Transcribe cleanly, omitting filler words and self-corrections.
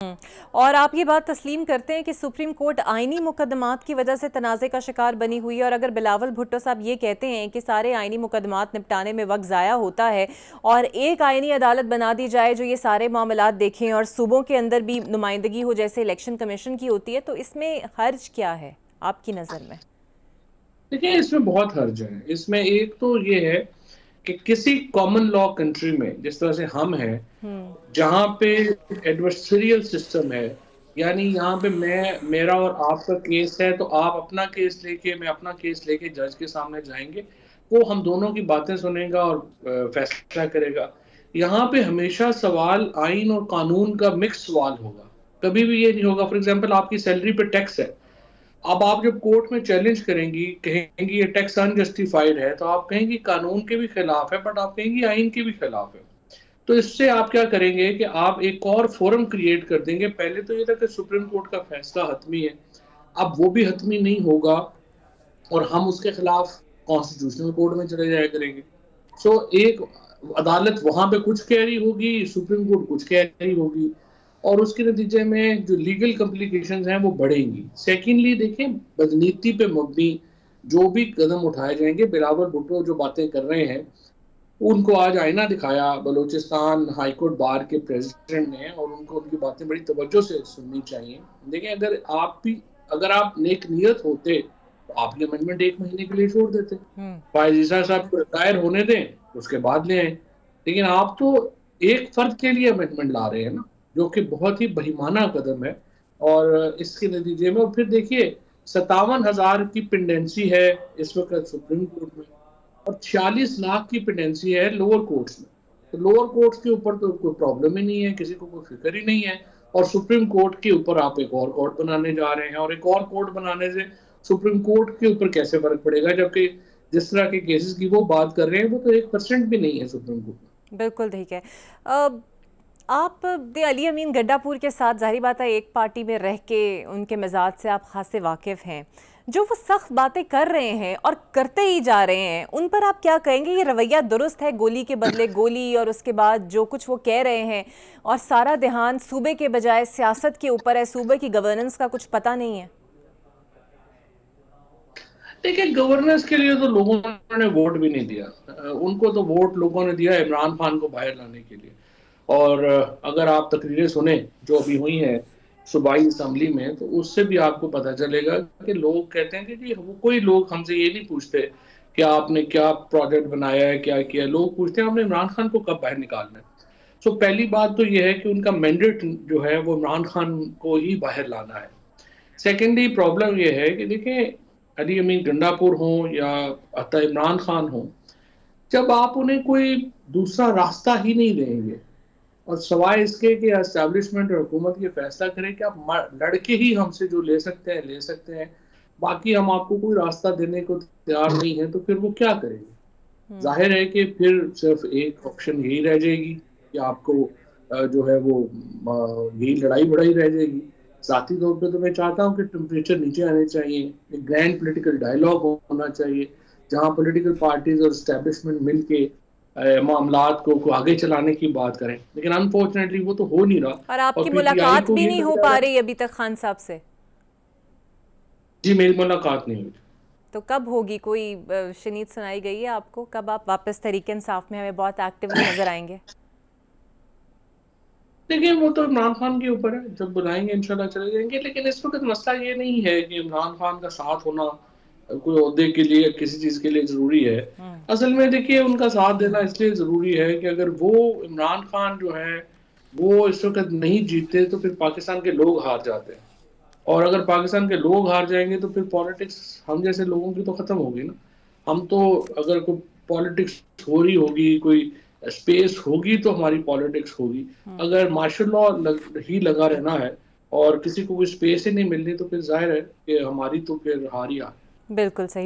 और आप ये बात तस्लीम करते हैं कि सुप्रीम कोर्ट आईनी मुकदमात की वजह से तनाज़े का शिकार बनी हुई है, और अगर बिलावल भुट्टो साहब ये कहते हैं कि सारे आईनी मुकदमात निपटाने में वक्त ज़ाया होता है और एक आईनी अदालत बना दी जाए जो ये सारे मामलात देखें और सूबों के अंदर भी नुमाइंदगी हो जैसे इलेक्शन कमीशन की होती है, तो इसमें हर्ज क्या है आपकी नज़र में? देखिए, इसमें बहुत हर्ज है। इसमें एक तो ये है कि किसी कॉमन लॉ कंट्री में जिस तरह से हम हैं, जहाँ पे एडवर्सरियल सिस्टम है, यानी यहाँ पे मेरा और आपका केस है, तो आप अपना केस लेके, मैं अपना केस लेके जज के सामने जाएंगे, वो हम दोनों की बातें सुनेगा और फैसला करेगा। यहाँ पे हमेशा सवाल आइन और कानून का मिक्स सवाल होगा, कभी भी ये नहीं होगा। फॉर एग्जाम्पल, आपकी सैलरी पे टैक्स है, अब आप जब कोर्ट में चैलेंज करेंगी, कहेंगी ये टैक्स अनजस्टिफाइड है, तो आप कहेंगी कानून के भी खिलाफ है, बट आप कहेंगी आइन के भी खिलाफ है। तो इससे आप क्या करेंगे कि आप एक और फोरम क्रिएट कर देंगे। पहले तो ये था कि सुप्रीम कोर्ट का फैसला हतमी है, अब वो भी हतमी नहीं होगा और हम उसके खिलाफ कॉन्स्टिट्यूशनल कोर्ट में चले जाया करेंगे। सो एक अदालत वहां पे कुछ कह रही होगी, सुप्रीम कोर्ट कुछ कह रही होगी, और उसके नतीजे में जो लीगल कॉम्प्लिकेशंस हैं वो बढ़ेंगी। सेकेंडली देखें, बदनीति पे मबनी जो भी कदम उठाए जाएंगे, बिलावल भुट्टो जो बातें कर रहे हैं, उनको आज आईना दिखाया बलूचिस्तान हाईकोर्ट बार के प्रेसिडेंट ने, और उनको उनकी बातें बड़ी तवज्जो से सुननी चाहिए। देखिए, अगर आप नेक नियत होते तो आप ये अमेंडमेंट 1 महीने के लिए छोड़ देते, फायजीसा साहब को रिटायर होने दें, उसके बाद ले आए। लेकिन आप तो एक फर्द के लिए अमेंडमेंट ला रहे हैं ना, जो कि बहुत ही बेईमाना कदम है। और इसके नतीजे में फिर देखिए, 57,000 की पेंडेंसी है इस वक्त सुप्रीम कोर्ट में, और 46 लाख की पेंडेंसी है लोअर कोर्ट्स में। तो लोअर कोर्ट्स के ऊपर तो कोई प्रॉब्लम ही नहीं है, किसी को कोई फिक्र ही नहीं है, और सुप्रीम कोर्ट के ऊपर आप एक और कोर्ट बनाने जा रहे हैं, और एक और कोर्ट बनाने से सुप्रीम कोर्ट के ऊपर कैसे फर्क पड़ेगा, जबकि जिस तरह के केसेस की वो बात कर रहे हैं वो तो 1% भी नहीं है सुप्रीम कोर्ट में। बिल्कुल ठीक है। आप अली अमीन गड्डापुर के साथ जाहिर बात है एक पार्टी में रह के उनके मिजाज से आप खासे वाकिफ़ हैं। जो वो सख्त बातें कर रहे हैं और करते ही जा रहे हैं, उन पर आप क्या कहेंगे? ये रवैया दुरुस्त है? गोली के बदले गोली, और उसके बाद जो कुछ वो कह रहे हैं, और सारा ध्यान सूबे के बजाय सियासत के ऊपर है, सूबे की गवर्नेंस का कुछ पता नहीं है। देखिए, गवर्नेंस के लिए तो लोगों ने वोट भी नहीं दिया, उनको तो वोट लोगों ने दिया इमरान खान को बाहर लाने के लिए। और अगर आप तकरीरें सुने जो अभी हुई हैं सूबाई असम्बली में, तो उससे भी आपको पता चलेगा कि लोग कहते हैं कि जी, वो कोई लोग हमसे ये नहीं पूछते कि आपने क्या प्रोजेक्ट बनाया है, क्या किया। लोग पूछते हैं आपने इमरान खान को कब बाहर निकालना है। सो पहली बात तो ये है कि उनका मैंडेट जो है वो इमरान खान को ही बाहर लाना है। सेकेंडली प्रॉब्लम ये है कि देखिए, अली अमीन गंडापुर हो या अता इमरान खान हो, जब आप उन्हें कोई दूसरा रास्ता ही नहीं देंगे, और सवाए इसके कि एस्टैब्लिशमेंट और हुकूमत ये फैसला करे कि आप लड़के ही हमसे जो ले सकते हैं ले सकते हैं, बाकी हम आपको कोई रास्ता देने को तैयार नहीं है, तो फिर वो क्या करेंगे? जाहिर है कि फिर सिर्फ एक ऑप्शन यही रह जाएगी कि आपको जो है वो यही लड़ाई बड़ाई रह जाएगी। ज़ाती तौर पे तो मैं चाहता हूँ कि टेम्परेचर नीचे आने चाहिए, एक ग्रैंड पॉलिटिकल डायलॉग होना चाहिए, जहाँ पॉलिटिकल पार्टीज और एस्टेब्लिशमेंट मिलके मामलात को आगे चलाने की बात करें। लेकिन अनफॉर्चुनेटली वो तो हो नहीं रहा, और और आपकी पीटीआई मुलाकात को भी ये नहीं हो नजर आ पा रहा है। रही अभी तक खान साहब से? जी, मेरी मुलाकात नहीं हुई। तो कब होगी? कोई शनीद सुनाई गई है आपको? कब आप वापस तहरीक इंसाफ में हमें बहुत एक्टिवली नजर आएंगे? देखिए, वो तो इमरान खान के ऊपर है, जब बुलाएंगे इंशाल्लाह चले जाएंगे। लेकिन इस वक्त मसला ये नहीं है कि इमरान खान का साथ होना कोई ओहदे के लिए किसी चीज के लिए जरूरी है। असल में देखिए, उनका साथ देना इसलिए जरूरी है कि अगर वो इमरान खान जो है वो इस वक्त नहीं जीतते, तो फिर पाकिस्तान के लोग हार जाते हैं, और अगर पाकिस्तान के लोग हार जाएंगे तो फिर पॉलिटिक्स हम जैसे लोगों की तो खत्म होगी ना। हम तो, अगर कोई पॉलिटिक्स हो रही होगी, कोई स्पेस होगी, तो हमारी पॉलिटिक्स होगी। अगर मार्शल लॉ ही लगा रहना है और किसी को कोई स्पेस ही नहीं मिलनी, तो फिर जाहिर है कि हमारी तो फिर हार ही हार। बिल्कुल सही।